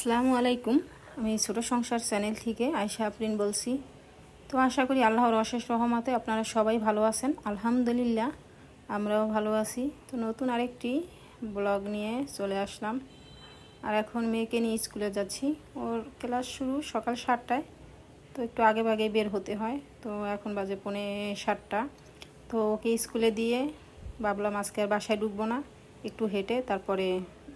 আসসালামু আলাইকুম। আমি ছোট সংসার চ্যানেল থেকে আয়শা আফরিন বলছি। তো আশা করি আল্লাহর অশেষ রহমতে আপনারা সবাই ভালো আছেন। আলহামদুলিল্লাহ আমরাও ভালো আছি। তো নতুন আরেকটি ব্লগ নিয়ে চলে আসলাম। আর এখন মেয়েকে নিয়ে স্কুলে যাচ্ছি। ওর ক্লাস শুরু সকাল 7টায়, তো একটু আগে ভাগে বের হতে হয়। তো এখন বাজে 6:45। তো ওকে স্কুলে দিয়ে ভাবলাম আজকে আর বাসায় ঢুকবো না, একটু হেঁটে তারপরে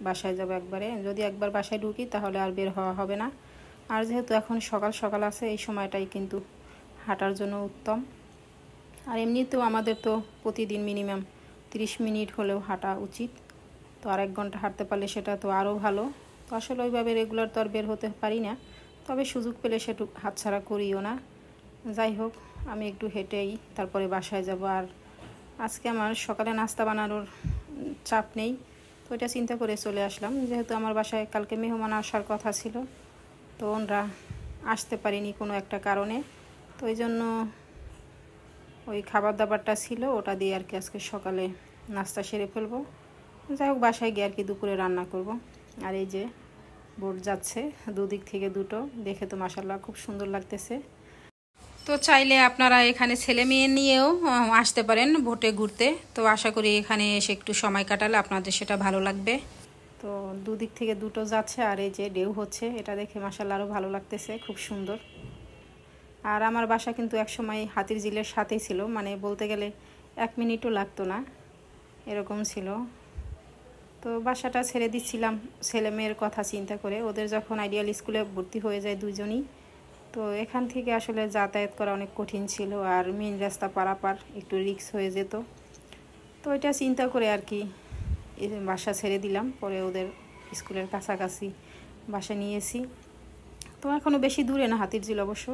বাসায় যাব একবারে। যদি একবার বাসায় ঢুকি তাহলে আর বের হওয়া হবে না। আর যেহেতু এখন সকাল সকাল আছে, এই সময়টাই কিন্তু হাঁটার জন্য উত্তম। আর এমনিতেও আমাদের তো প্রতিদিন মিনিমাম 30 মিনিট হলেও হাঁটা উচিত। তো আর 1 ঘন্টা হাঁটতে পারলে সেটা তো আরও ভালো। তো আসলে ওইভাবে রেগুলার তো আর বের হতে পারি না, তবে সুযোগ পেলে সেটু হাতছাড়া করিও না। যাই হোক, আমি একটু হেঁটেই তারপরে বাসায় যাব। আর আজকে আমার সকালে নাস্তা বানানোর চাপ নেই, তো এটা চিন্তা করে চলে আসলাম। যেহেতু আমার বাসায় কালকে মেহমান আসার কথা ছিল, তো ওনরা আসতে পারিনি কোনো একটা কারণে। তো এই জন্য ওই খাবার দাবারটা ছিল, ওটা দিয়ে আর কি আজকে সকালে নাস্তা সেরে ফেলবো। যাই হোক, বাসায় গিয়ে আর কি দুপুরে রান্না করব। আর এই যে বোট যাচ্ছে, দুদিক থেকে দুটো, দেখে তো মাশাআল্লাহ খুব সুন্দর লাগতেছে। তো চাইলে আপনারা এখানে ছেলে মেয়ে নিয়েও আসতে পারেন বোটে ঘুরতে। তো আশা করি এখানে এসে একটু সময় কাটালে আপনাদের সেটা ভালো লাগবে। তো দুদিক থেকে দুটো যাচ্ছে, আর এই যে ঢেউ হচ্ছে, এটা দেখে মাশাআল্লাহ আরও ভালো লাগতেছে, খুব সুন্দর। আর আমার বাসা কিন্তু একসময় হাতির ঝিলের সাথেই ছিল, মানে বলতে গেলে 1 মিনিটও লাগতো না, এরকম ছিল। তো বাসাটা ছেড়ে দিচ্ছিলাম ছেলে মেয়ের কথা চিন্তা করে। ওদের যখন আইডিয়াল স্কুলে ভর্তি হয়ে যায় দুজনই, তো এখান থেকে আসলে যাতায়াত করা অনেক কঠিন ছিল, আর মেন রাস্তা পারাপার একটু রিস্ক হয়ে যেত। তো এটা চিন্তা করে আর কি বাসা ছেড়ে দিলাম। পরে ওদের স্কুলের কাছাকাছি বাসা নিয়েছি। তো এখনও বেশি দূরে না হাতির ঝিল, অবশ্য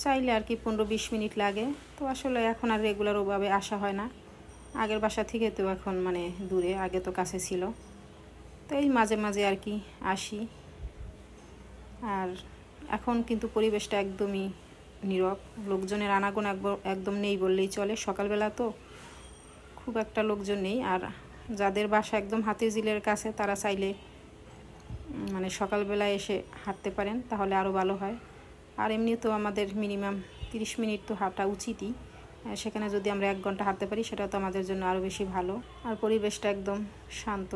চাইলে আর কি 15-20 মিনিট লাগে। তো আসলে এখন আর রেগুলার ওভাবে আসা হয় না। আগের বাসা থেকে তো এখন মানে দূরে, আগে তো কাছে ছিল। তো এই মাঝে মাঝে আর কি আসি। আর এখন কিন্তু পরিবেশটা একদমই নীরব, লোকজনের আনাগোনা একদম নেই বললেই চলে। সকালবেলা তো খুব একটা লোকজন নেই। আর যাদের বাসা একদম হাতির ঝিলের কাছে, তারা চাইলে মানে সকালবেলা এসে হাঁটতে পারেন, তাহলে আরও ভালো হয়। আর এমনি তো আমাদের মিনিমাম 30 মিনিট তো হাঁটা উচিতই। সেখানে যদি আমরা 1 ঘন্টা হাঁটতে পারি, সেটা তো আমাদের জন্য আরও বেশি ভালো। আর পরিবেশটা একদম শান্ত,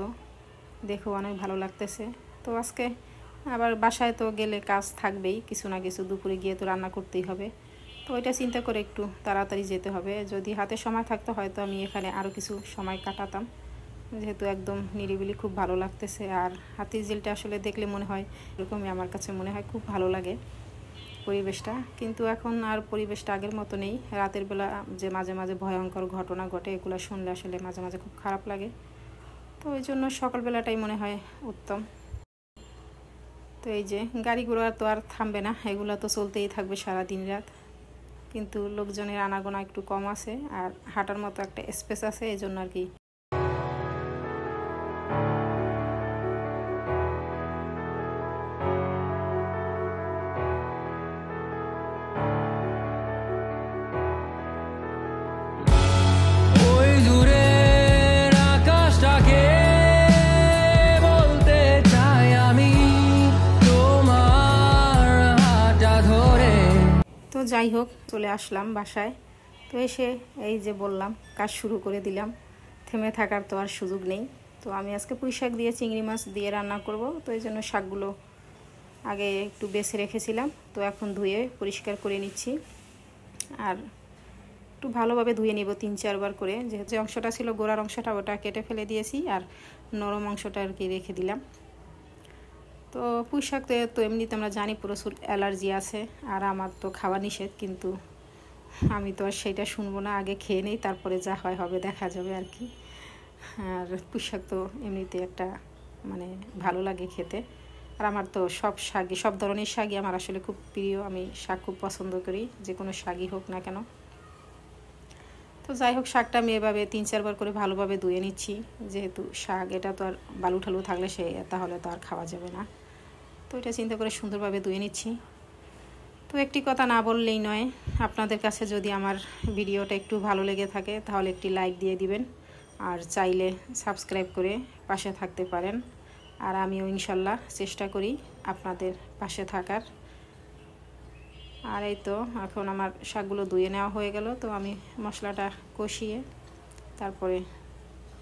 দেখেও অনেক ভালো লাগতেছে। তো আজকে আবার বাসায় তো গেলে কাজ থাকবেই, কিছু না কিছু, দুপুরে গিয়ে তো রান্না করতেই হবে। তো ওইটা চিন্তা করে একটু তাড়াতাড়ি যেতে হবে। যদি হাতে সময় থাকতো হয়তো আমি এখানে আরও কিছু সময় কাটাতাম, যেহেতু একদম নিরিবিলি খুব ভালো লাগতেছে। আর হাতির ঝিলটা আসলে দেখলে মনে হয় এরকমই, আমার কাছে মনে হয় খুব ভালো লাগে পরিবেশটা। কিন্তু এখন আর পরিবেশটা আগের মতো নেই। রাতের বেলা যে মাঝে মাঝে ভয়ঙ্কর ঘটনা ঘটে, এগুলো শুনলে আসলে মাঝে মাঝে খুব খারাপ লাগে। তো ওই জন্য সকালবেলাটাই মনে হয় উত্তম। তো এই যে গাড়ি ঘোড়া তো আর থামবে না, এগুলো তো চলতেই থাকবে সারা দিন রাত। কিন্তু লোকজনের আনাগোনা একটু কম আছে, আর হাঁটার মতো একটা স্পেস আছে, এই জন্য আর কি। তো যাই হোক, চলে আসলাম বাসায়। তো এসে এই যে বললাম, কাজ শুরু করে দিলাম। থেমে থাকার তো আর সুযোগ নেই। তো আমি আজকে পুঁই শাক দিয়ে চিংড়ি মাছ দিয়ে রান্না করব। তো এই জন্য শাকগুলো আগে একটু বেছে রেখেছিলাম, তো এখন ধুয়ে পরিষ্কার করে নিচ্ছি। আর একটু ভালোভাবে ধুয়ে নিব 3-4 বার করে। যে অংশটা ছিল গোড়ার অংশটা, ওটা কেটে ফেলে দিয়েছি, আর নরম অংশটা আর কি রেখে দিলাম। তো পুঁই শাক তো এমনিতে আমরা জানি প্রচুর অ্যালার্জি আছে, আর আমার তো খাওয়া নিষেধ, কিন্তু আমি তো আর সেটা শুনবো না। আগে খেয়ে নেই, তারপরে যা হয় হবে, দেখা যাবে আর কি। আর পুঁই শাক তো এমনিতে একটা মানে ভালো লাগে খেতে। আর আমার তো সব শাকই, সব ধরনের শাকই আমার আসলে খুব প্রিয়। আমি শাক খুব পছন্দ করি, যে কোনো শাকই হোক না কেন। তো যাই হোক, শাকটা আমি এভাবে 3-4 বার করে ভালোভাবে ধুয়ে নিচ্ছি। যেহেতু শাক, এটা তো আর বালু ঠালু থাকলে তাহলে তো আর খাওয়া যাবে না। তো এটা চিন্তা করে সুন্দরভাবে ধুয়ে নিচ্ছি। তো একটি কথা না বললেই নয়, আপনাদের কাছে যদি আমার ভিডিওটা একটু ভালো লেগে থাকে তাহলে একটি লাইক দিয়ে দিবেন, আর চাইলে সাবস্ক্রাইব করে পাশে থাকতে পারেন। আর আমিও ইনশাল্লাহ চেষ্টা করি আপনাদের পাশে থাকার। আর এই তো এখন আমার শাকগুলো ধুয়ে নেওয়া হয়ে গেল। তো আমি মশলাটা কষিয়ে তারপরে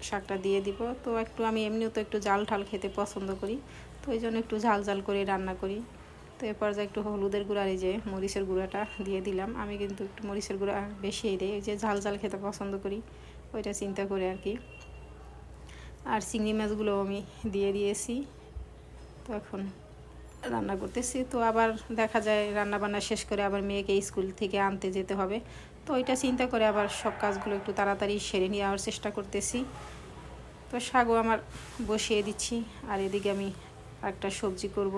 শাকটা দিয়ে দিব। তো একটু আমি এমনিও তো একটু ঝাল ঠাল খেতে পছন্দ করি, তো এই জন্য একটু ঝাল ঝাল করে রান্না করি। তো এরপর যে একটু হলুদের গুঁড়া, এই যে মরিচের গুঁড়াটা দিয়ে দিলাম। আমি কিন্তু একটু মরিচের গুঁড়া বেশিই দিই, এই যে ঝাল ঝাল খেতে পছন্দ করি ওইটা চিন্তা করে আর কি। আর চিংড়ি মাছগুলো আমি দিয়ে দিয়েছি। তো এখন রান্না করতেছি। তো আবার দেখা যায় রান্না বান্না শেষ করে আবার মেয়েকে স্কুল থেকে আনতে যেতে হবে, তো ওইটা চিন্তা করে আবার সব কাজগুলো একটু তাড়াতাড়ি সেরে নেওয়ার চেষ্টা করতেছি। তো শাকও আমার বসিয়ে দিচ্ছি, আর এদিকে আমি একটা সবজি করব।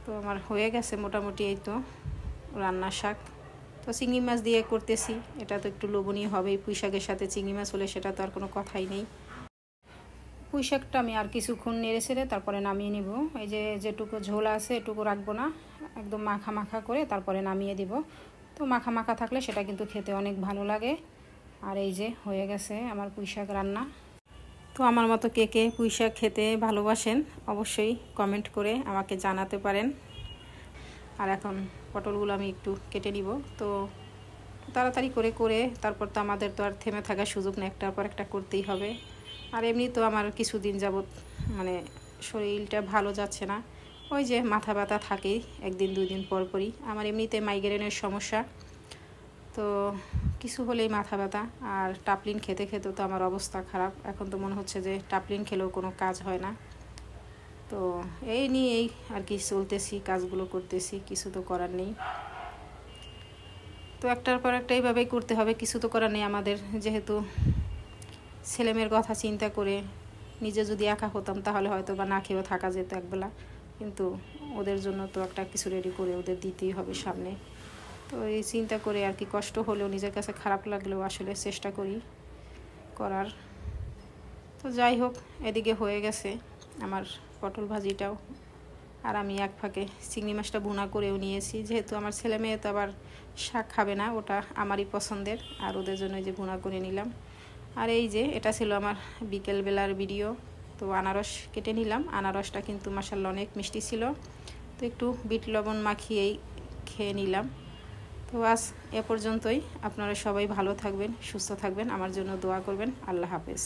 তো আমার হয়ে গেছে মোটামুটি এই তো রান্নার শাক। তো চিংড়ি মাছ দিয়ে করতেছি, এটা তো একটু লোভনীয় হবে। পুঁই শাকের সাথে চিংড়ি মাছ হলে সেটা তো আর কোনো কথাই নেই। পুঁই শাকটা আমি আর কিছুক্ষণ নেড়ে ছেড়ে তারপরে নামিয়ে নিব। এই যে যেটুকু ঝোল আছে এটুকু রাখবো না, একদম মাখা মাখা করে তারপরে নামিয়ে দিব। তো মাখা মাখা থাকলে সেটা কিন্তু খেতে অনেক ভালো লাগে। আর এই যে হয়ে গেছে আমার পুঁই শাক রান্না। তো আমার মতো কে কে পুঁই শাক খেতে ভালোবাসেন অবশ্যই কমেন্ট করে আমাকে জানাতে পারেন। আর এখন পটলগুলো আমি একটু কেটে নিব। তো তাড়াতাড়ি করে করে তারপর তো আমাদের তো আর থেমে থাকার সুযোগ নেই, একটার পর একটা করতেই হবে। আর এমনি তো আমার কিছুদিন যাবত মানে শরীরটা ভালো যাচ্ছে না, ওই যে মাথা ব্যথা থাকেই একদিন দুই দিন পর পরই। আমার এমনিতে মাইগ্রেনের সমস্যা, তো কিছু হলেই মাথা ব্যথা। আর টাপলিন খেতে খেতেও তো আমার অবস্থা খারাপ। এখন তো মনে হচ্ছে যে টাপলিন খেলেও কোনো কাজ হয় না। তো এই নিয়েই আর কি চলতেছি, কাজগুলো করতেছি, কিছু তো করার নেই। তো একটার পর একটা এইভাবেই করতে হবে, কিছু তো করার নেই আমাদের। যেহেতু ছেলেমেয়ের কথা চিন্তা করে নিজে যদি একা হতাম তাহলে হয়তো বা না খেয়েও থাকা যেত একবেলা, কিন্তু ওদের জন্য তো একটা কিছু রেডি করে ওদের দিতেই হবে সামনে। তো এই চিন্তা করে আর কি, কষ্ট হলেও নিজের কাছে খারাপ লাগলেও আসলে চেষ্টা করি করার। তো যাই হোক, এদিকে হয়ে গেছে আমার পটল ভাজিটাও। আর আমি এক ফাঁকে চিংড়ি মাছটা ভুনা করেও নিয়েছি, যেহেতু আমার ছেলে মেয়ে তো আবার শাক খাবে না, ওটা আমারই পছন্দের, আর ওদের জন্য যে ভুনা করে নিলাম। আর এই যে এটা ছিল আমার বিকেলবেলার ভিডিও। তো আনারস কেটে নিলাম, আনারসটা কিন্তু মাশাআল্লাহ অনেক মিষ্টি ছিল। তো একটু বিট লবণ মাখিয়েই খেয়ে নিলাম। তো আজ এ পর্যন্তই। আপনারা সবাই ভালো থাকবেন, সুস্থ থাকবেন, আমার জন্য দোয়া করবেন। আল্লাহ হাফেজ।